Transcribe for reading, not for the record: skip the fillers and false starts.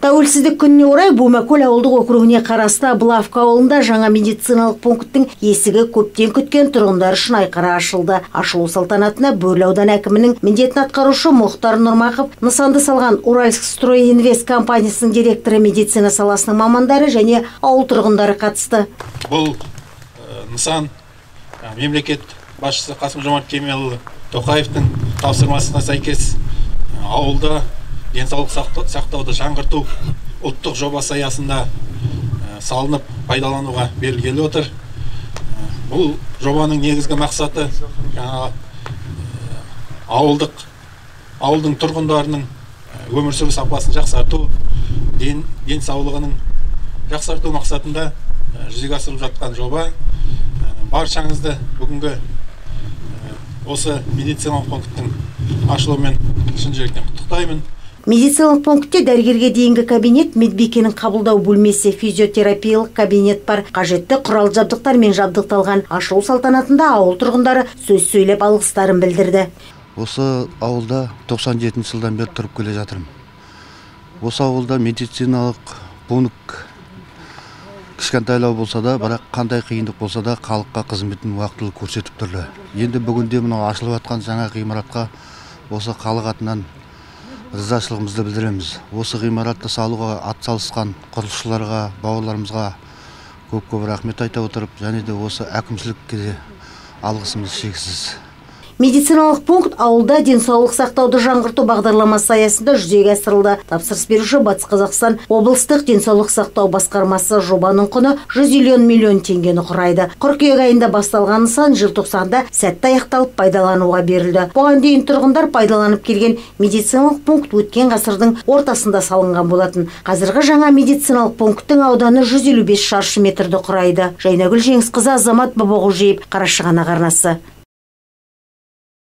Тәуелсіздік күніне орай Бумакөл ауылдық округіне қарасты Былавка ауылында жаңа медициналық пункттің есігі көптен күткен тұрғындар үшін айқара ашылды. Ашылу салтанатына Бөрлі ауданы әкімінің міндетін атқарушы Мұхтар Нұрмақов, нысанды салған Уральск-Стройинвест компаниясының директоры, медицина саласының мамандары және ауыл тұрғындары қатысты. Бұл нысан мемлекет басшысы Қасым-Жомарт Кемелұлы Тоқаевтың тапсырмасына сәйкес ауылда денсаулық сақтауды жаңғырту ұлттық жобасы аясында салынып пайдалануға берілгелі отыр. Бұл жобаның негізгі мақсаты ауылдың тұрғындарының өмір сүру сапасын жақсарту, денсаулығының жақсарту мақсатында жүзеге асырылып жатқан жоба. Баршаңызды бүгінгі осы медициналық пункттің ашылуымен шын жүректен құттықтаймын. Медициналық пунктте дәрігерге дейінгі кабинет, медбикенің қабылдау бөлмесі, физиотерапиялық кабинет бар. Қажетті құрал жабдықтармен жабдықталған ашылу салтанатында ауыл тұрғындары сөз сөйлеп алғыстарын білдірді. Осы ауылда 97 жылдан бері тұрып келе жатырмын. Осы ауылда медициналық пункт кішкентайлау болса да, бірақ қандай қиындық болса да, халыққа қызметін уақытылы көрсетіп тұрды. Енді бүгінде мынау ашылып жатқан жаңа ғимаратқа осы халық атынан ризашылығымызды білдіреміз. Осы ғимаратты салуға атсалысқан құрылысшыларға, бауырларымызға көп рахмет айта отырып, және де осы әкімшілікке де алғысымыз шексіз. Медициналық пункт ауылда денсаулық сақтауды жаңғырту бағдарламасы аясында жүзеге асырылды. Тапсырыс беруші Батыс Қазақстан облыстық денсаулық сақтау басқармасы. Жобаның құны 100 миллион теңгені құрайды. Қыркүйек айында басталған нысан желтоқсанда сәтті аяқталып пайдалануға берілді. Бұған дейін тұрғындар пайдаланып келген медициналық пункт өткен ғасырдың ортасында салынған болатын. Қазіргі жаңа медициналық пункттың ауданы 155 шаршы метрді құрайды. Жайнагүл Жеңісқызы, Азамат Бабағожиев, Қарашығанақ арнасы.